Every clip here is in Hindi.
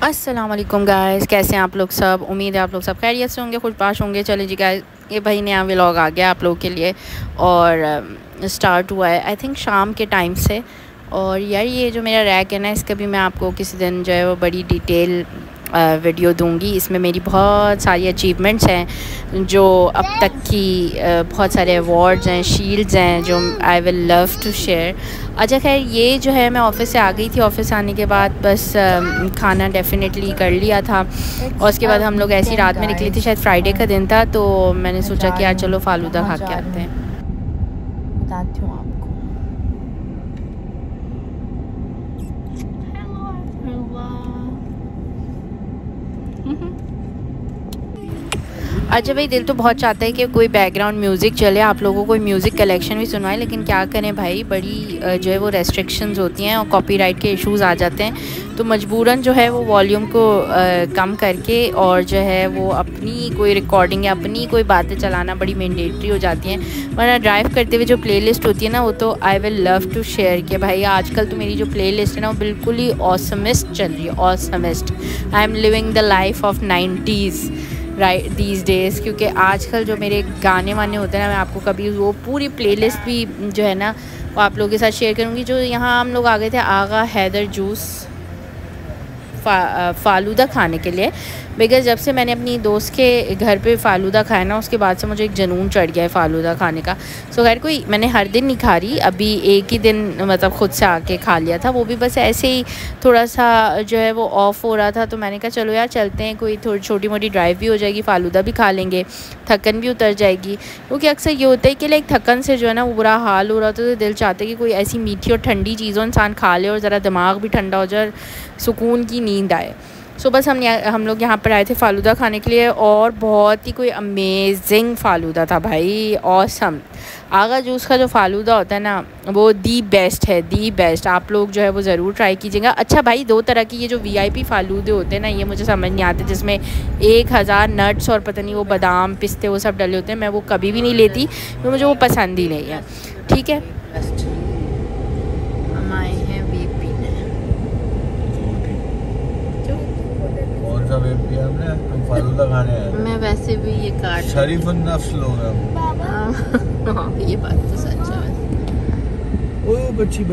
अस्सलाम वालेकुम गाइस, कैसे हैं आप लोग सब। उम्मीद है आप लोग सब खैरियत से होंगे, खुशबाश होंगे। चले जी गाइस, ये भाई नया व्लॉग आ गया आप लोगों के लिए और स्टार्ट हुआ है आई थिंक शाम के टाइम से। और यार ये जो मेरा रैक है ना, इसका भी मैं आपको किसी दिन जो है वो बड़ी डिटेल वीडियो दूंगी। इसमें मेरी बहुत सारी अचीवमेंट्स हैं जो अब तक की, बहुत सारे अवार्ड्स हैं, शील्ड्स हैं जो I will love to share. अच्छा खैर, ये जो है मैं ऑफ़िस से आ गई थी। ऑफ़िस आने के बाद बस खाना डेफिनेटली कर लिया था और उसके बाद हम लोग ऐसी रात में निकली थी, शायद फ्राइडे का दिन था, तो मैंने सोचा कि यार चलो फ़ालूदा खा के आते हैं। बताती हूँ आपको। अच्छा भाई, दिल तो बहुत चाहता है कि कोई बैकग्राउंड म्यूज़िक चले, आप लोगों को कोई म्यूज़िक कलेक्शन भी सुनवाएं, लेकिन क्या करें भाई, बड़ी जो है वो रेस्ट्रिक्शंस होती हैं और कॉपीराइट के इश्यूज़ आ जाते हैं। तो मजबूरन जो है वो वॉल्यूम को कम करके और जो है वो अपनी कोई रिकॉर्डिंग या अपनी कोई बातें चलाना बड़ी मैंडेटरी हो जाती हैं। वरना ड्राइव करते हुए जो प्लेलिस्ट होती है ना, वो तो I will love to share कि भाई आजकल तो मेरी जो प्लेलिस्ट है ना वो बिल्कुल ही ऑसमेस्ट चल रही है, awesomest. I am living the life of 90s right these days, क्योंकि आजकल जो मेरे गाने वाने होते हैं ना, मैं आपको कभी वो पूरी प्लेलिस्ट भी जो है ना वो आप लोगों के साथ शेयर करूँगी। जो यहाँ हम लोग आ गए थे आगा हैदर जूस फ़ालूदा खाने के लिए, बिकॉज़ जब से मैंने अपनी दोस्त के घर पे फ़ालूदा खाया ना, उसके बाद से मुझे एक जुनून चढ़ गया है फ़ालूदा खाने का। सो खैर कोई, मैंने हर दिन नहीं खा रही, अभी एक ही दिन मतलब ख़ुद से आके खा लिया था, वो भी बस ऐसे ही थोड़ा सा जो है वो ऑफ़ हो रहा था। तो मैंने कहा चलो यार चलते हैं, कोई थोड़ी छोटी मोटी ड्राइव भी हो जाएगी, फ़ालूदा भी खा लेंगे, थकन भी उतर जाएगी। क्योंकि अक्सर ये होता है कि लाइक थकन से जो है ना वो बुरा हाल हो रहा होता है, तो दिल चाहता है कि कोई ऐसी मीठी और ठंडी चीज़ों इंसान खा ले और ज़रा दिमाग भी ठंडा हो जाए, सुकून की नींद आए। सो बस हम लोग यहाँ पर आए थे फ़ालूदा खाने के लिए और बहुत ही कोई अमेजिंग फ़ालूदा था भाई, ऑसम। आगा जूस का जो फ़ालूदा होता है ना वो दी बेस्ट है, दी बेस्ट। आप लोग जो है वो ज़रूर ट्राई कीजिएगा। अच्छा भाई, दो तरह की ये जो VIP फ़ालूदे होते हैं ना, ये मुझे समझ नहीं आते, जिसमें 1000 नट्स और पता नहीं वो बादाम पिस्ते वो सब डले होते हैं, मैं वो कभी भी नहीं लेती, तो मुझे वो पसंद ही नहीं है। ठीक है, हम फ़ालूदा खाने आए। मैं वैसे भी ये काट शरीफुन नफ्स लोग हैं हम। ये बात तो सच है। ओ बच्ची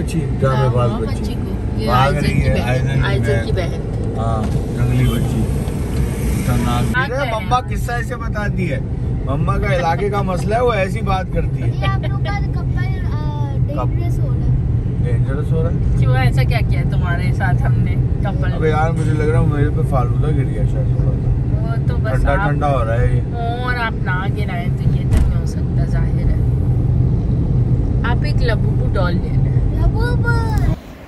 ड्रामेबाज बच्ची ये भाग रही है, आइज़न की बहन। हाँ, जंगली बच्ची। मम्मा किस्सा ऐसे बताती है, मम्मा का इलाके का मसला है, वो ऐसी बात करती है। डेंजरस हो रहा है। क्यों, ऐसा क्या किया तुम्हारे साथ हमने कपल? अबे यार मुझे लग रहा है मेरे पे फ़ालूदा गिर गया शायद थोड़ा सा, वो तो बस ठंडा हो रहा है ये। और आप ना गिराए तो ये तो नहीं हो सकता, जाहिर है। आप एक लबूबू डॉल ले लें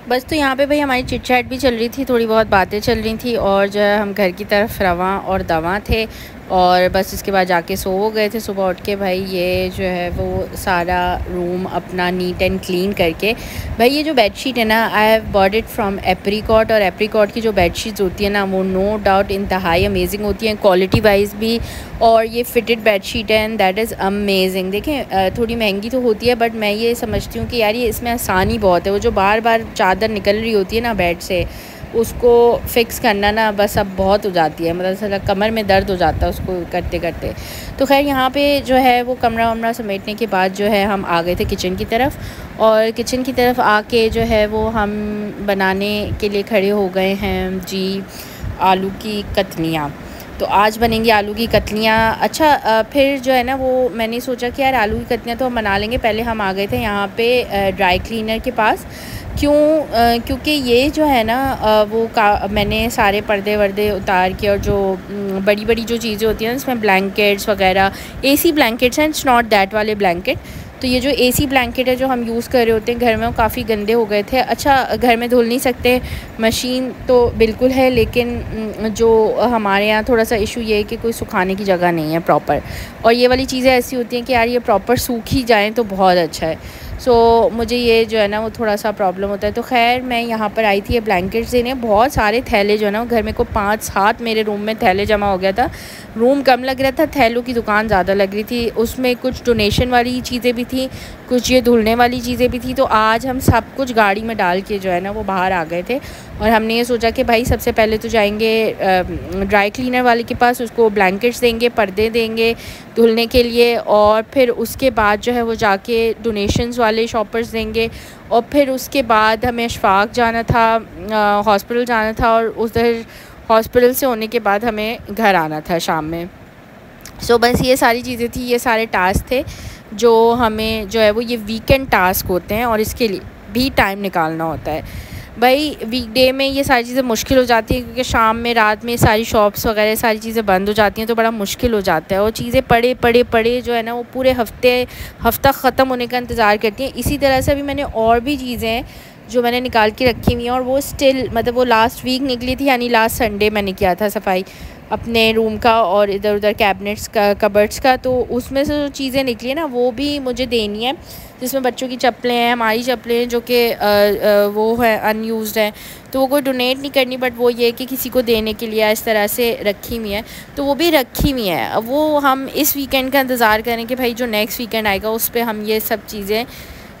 बस। तो यहाँ पे भाई हमारी चिट चैट भी चल रही थी, थोड़ी बहुत बातें चल रही थी और जो है हम घर की तरफ रवां और दवा थे और बस इसके बाद जाके सो गए थे। सुबह उठ के भाई ये जो है वो सारा रूम अपना नीट एंड क्लीन करके, भाई ये जो बेडशीट है ना, I have bought it from apricot. और एप्रीकॉट की जो बेडशीट्स होती है ना वो नो डाउट इंतहाई अमेजिंग होती हैं, क्वालिटी वाइज भी। और ये फिटेड बेडशीट है एंड दैट इज़ अमेजिंग। देखें थोड़ी महंगी तो होती है, बट मैं ये समझती हूँ कि यार ये इसमें आसानी बहुत है। वो जो बार बार चादर निकल रही होती है ना बेड से, उसको फ़िक्स करना ना बस अब बहुत हो जाती है, मतलब साला कमर में दर्द हो जाता है उसको करते करते। तो खैर यहाँ पे जो है वो कमरा वमरा समेटने के बाद जो है हम आ गए थे किचन की तरफ, और किचन की तरफ आके जो है वो हम बनाने के लिए खड़े हो गए हैं जी आलू की कतलियाँ। तो आज बनेंगी आलू की कतलियाँ। अच्छा फिर जो है ना वो मैंने सोचा कि यार आलू की कतलियाँ तो हम बना लेंगे। पहले हम आ गए थे यहाँ पे ड्राई क्लीनर के पास। क्योंकि ये जो है ना मैंने सारे पर्दे वर्दे उतार के, और जो बड़ी बड़ी जो चीज़ें होती हैं इसमें ब्लैंकेट्स वगैरह, AC ब्लैंकेट्स हैं, इट्स नॉट दैट वाले ब्लैंकेट। तो ये जो AC ब्लैंकेट है जो हम यूज़ कर रहे होते हैं घर में, वो काफ़ी गंदे हो गए थे। अच्छा घर में धुल नहीं सकते, मशीन तो बिल्कुल है, लेकिन जो हमारे यहाँ थोड़ा सा इशू ये है कि कोई सुखाने की जगह नहीं है प्रॉपर। और ये वाली चीज़ें ऐसी होती हैं कि यार ये प्रॉपर सूख ही जाएँ तो बहुत अच्छा है। सो मुझे ये जो है ना वो थोड़ा सा प्रॉब्लम होता है। तो खैर मैं यहाँ पर आई थी ये ब्लैंकेट्स देने। बहुत सारे थैले जो है ना घर में को 5-7 मेरे रूम में थैले जमा हो गया था। रूम कम लग रहा था, थैलों की दुकान ज़्यादा लग रही थी। उसमें कुछ डोनेशन वाली चीज़ें भी थी, कुछ ये धुलने वाली चीज़ें भी थी। तो आज हम सब कुछ गाड़ी में डाल के जो है ना वो बाहर आ गए थे और हमने ये सोचा कि भाई सबसे पहले तो जाएंगे ड्राई क्लीनर वाले के पास, उसको ब्लैंकेट्स देंगे, पर्दे देंगे धुलने के लिए, और फिर उसके बाद जो है वो जाके डोनेशंस वाले शॉपर्स देंगे, और फिर उसके बाद हमें अशफाक जाना था, हॉस्पिटल जाना था, और उधर हॉस्पिटल से होने के बाद हमें घर आना था शाम में। सो बस ये सारी चीज़ें थी, ये सारे टास्क थे जो हमें जो है वो ये वीकेंड टास्क होते हैं और इसके लिए भी टाइम निकालना होता है। भाई वीकडे में ये सारी चीज़ें मुश्किल हो जाती हैं क्योंकि शाम में रात में सारी शॉप्स वगैरह सारी चीज़ें बंद हो जाती हैं, तो बड़ा मुश्किल हो जाता है और चीज़ें पड़े जो है ना वो पूरे हफ्ता ख़त्म होने का इंतज़ार करती हैं। इसी तरह से अभी मैंने और भी चीज़ें हैं जो मैंने निकाल के रखी हुई हैं और वो स्टिल मतलब वो लास्ट वीक निकली थी, यानी लास्ट संडे मैंने किया था सफाई अपने रूम का और इधर उधर कैबिनेट्स का, कबर्ड्स का। तो उसमें से जो चीज़ें निकली है ना वो भी मुझे देनी है, जिसमें बच्चों की चप्पलें हैं, हमारी चप्पलें हैं जो कि वो है अनयूज्ड हैं, तो वो कोई डोनेट नहीं करनी, बट वो ये कि किसी को देने के लिए इस तरह से रखी हुई है, तो वो भी रखी हुई है। वो हम इस वीकेंड का इंतज़ार करें कि भाई जो नेक्स्ट वीकेंड आएगा उस पर हम ये सब चीज़ें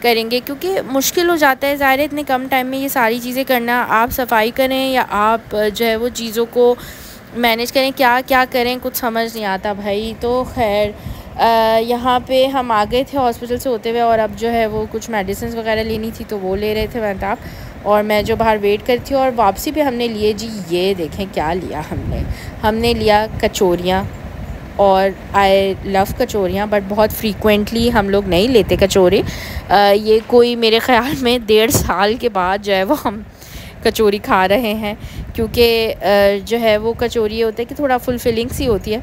करेंगे, क्योंकि मुश्किल हो जाता है ज़ाहिर है इतने कम टाइम में ये सारी चीज़ें करना। आप सफाई करें या आप जो है वो चीज़ों को मैनेज करें, क्या क्या करें कुछ समझ नहीं आता भाई। तो खैर यहाँ पे हम आ गए थे हॉस्पिटल से होते हुए, और अब जो है वो कुछ मेडिसिन वगैरह लेनी थी तो वो ले रहे थे मेहताब और मैं जो बाहर वेट कर थी। और वापसी पे हमने लिए जी, ये देखें क्या लिया हमने लिया कचौरियाँ, और आई लव कचौरियाँ, बट बहुत फ्रीक्वेंटली हम लोग नहीं लेते कचौरी। ये कोई मेरे ख़्याल में 1.5 साल के बाद जो है वो हम कचौरी खा रहे हैं, क्योंकि जो है वो कचौरी होता है कि थोड़ा फुलफिलिंग सी होती है।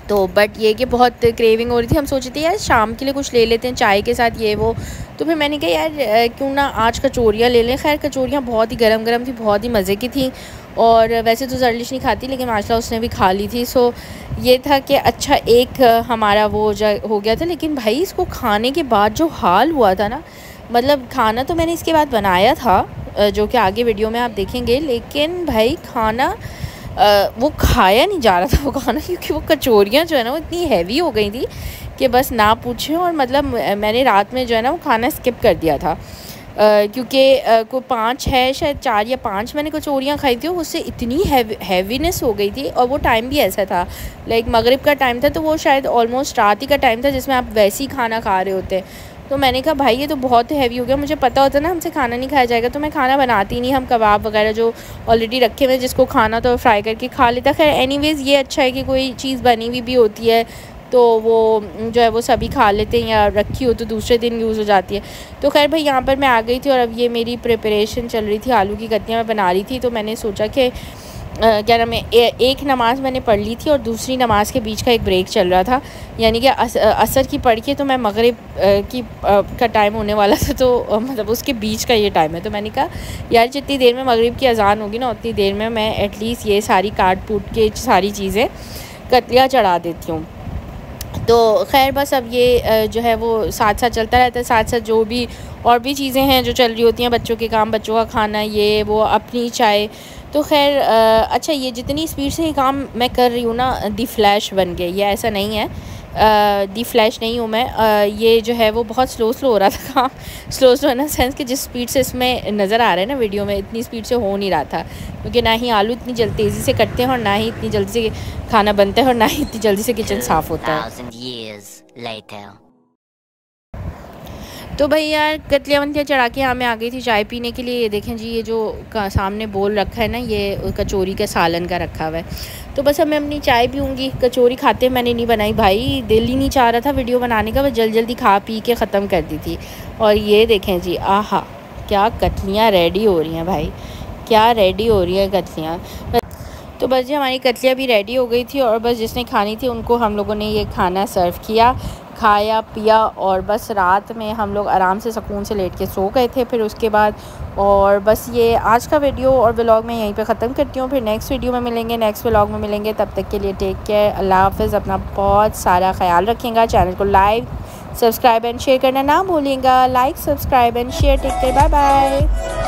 तो बट ये कि बहुत क्रेविंग हो रही थी, हम सोचे थे यार शाम के लिए कुछ ले लेते हैं चाय के साथ ये वो, तो फिर मैंने कहा यार क्यों ना आज कचौरियाँ ले लें। खैर कचौरियाँ बहुत ही गरम थी, बहुत ही मज़े की थी, और वैसे तो जर्लिश नहीं खाती लेकिन माशाल्लाह उसने भी खा ली थी। सो ये था कि अच्छा एक हमारा वो हो गया था, लेकिन भाई इसको खाने के बाद जो हाल हुआ था ना, मतलब खाना तो मैंने इसके बाद बनाया था जो कि आगे वीडियो में आप देखेंगे, लेकिन भाई खाना वो खाया नहीं जा रहा था वो खाना, क्योंकि वो कचौरियाँ जो है ना वो इतनी हैवी हो गई थी कि बस ना पूछें। और मतलब मैंने रात में जो है ना वो खाना स्किप कर दिया था, क्योंकि कोई 5 है शायद 4 या 5 मैंने कचौरियाँ खाई थी, उससे इतनी हैवीनेस हो गई थी। और वो टाइम भी ऐसा था लाइक मगरिब का टाइम था, तो वो शायद ऑलमोस्ट रात ही का टाइम था जिसमें आप वैसे ही खाना खा रहे होते। तो मैंने कहा भाई ये तो बहुत हैवी हो गया, मुझे पता होता ना हमसे खाना नहीं खाया जाएगा तो मैं खाना बनाती नहीं, हम कबाब वगैरह जो ऑलरेडी रखे हुए जिसको खाना तो फ्राई करके खा लेता। खैर एनीवेज़ ये अच्छा है कि कोई चीज़ बनी हुई भी होती है तो वो जो है वो सभी खा लेते हैं, या रखी हो तो दूसरे दिन यूज़ हो जाती है। तो खैर भाई यहाँ पर मैं आ गई थी और अब ये मेरी प्रिपरेशन चल रही थी, आलू की कतलियाँ मैं बना रही थी। तो मैंने सोचा कि क्या नाम है, एक नमाज़ मैंने पढ़ ली थी और दूसरी नमाज़ के बीच का एक ब्रेक चल रहा था, यानी कि असर की पढ़ के तो मैं मगरिब का टाइम होने वाला था, तो मतलब उसके बीच का ये टाइम है। तो मैंने कहा यार जितनी देर में मगरिब की अजान होगी ना उतनी देर में मैं एटलीस्ट ये सारी काट पूट के सारी चीज़ें कतलियाँ चढ़ा देती हूँ। तो खैर बस अब ये जो है वो साथ साथ चलता रहता है, साथ साथ जो भी और भी चीज़ें हैं जो चल रही होती हैं, बच्चों के काम, बच्चों का खाना, ये वो, अपनी चाय। तो खैर अच्छा ये जितनी स्पीड से ये काम मैं कर रही हूँ ना दी फ्लैश बन गई, ये ऐसा नहीं है दी फ्लैश नहीं हूँ मैं, ये जो है वो बहुत स्लो हो रहा था काम, स्लो इन सेंस कि जिस स्पीड से इसमें नज़र आ रहा है ना वीडियो में इतनी स्पीड से हो नहीं रहा था, क्योंकि ना ही आलू इतनी जल्दी तेज़ी से कटते हैं और ना ही इतनी जल्दी से खाना बनता है और ना ही इतनी जल्दी से किचन साफ़ होता है। तो भाई यार कतलियाँ वतलियाँ चढ़ा के यहाँ मैं आ गई थी चाय पीने के लिए। ये देखें जी ये जो सामने बोल रखा है ना ये कचौरी के सालन का रखा हुआ है। तो बस अब मैं अपनी चाय पीऊँगी, कचौरी खाते मैंने नहीं बनाई भाई, दिल ही नहीं चाह रहा था वीडियो बनाने का, बस जल्दी खा पी के ख़त्म कर दी थी। और ये देखें जी आहा क्या कतलियाँ रेडी हो रही हैं भाई, क्या रेडी हो रही हैं कतलियाँ। तो बस जी हमारी कतलियाँ भी रेडी हो गई थी और बस जिसने खानी थी उनको हम लोगों ने ये खाना सर्व किया, खाया पिया और बस रात में हम लोग आराम से सुकून से लेट के सो गए थे। फिर उसके बाद और बस ये आज का वीडियो और व्लॉग मैं यहीं पे ख़त्म करती हूँ। फिर नेक्स्ट वीडियो में मिलेंगे, नेक्स्ट व्लॉग में मिलेंगे। तब तक के लिए टेक केयर, अल्लाह हाफ़िज़, अपना बहुत सारा ख्याल रखिएगा। चैनल को लाइक सब्सक्राइब एंड शेयर करना ना भूलिएगा। Like, subscribe and share. Take care, bye bye.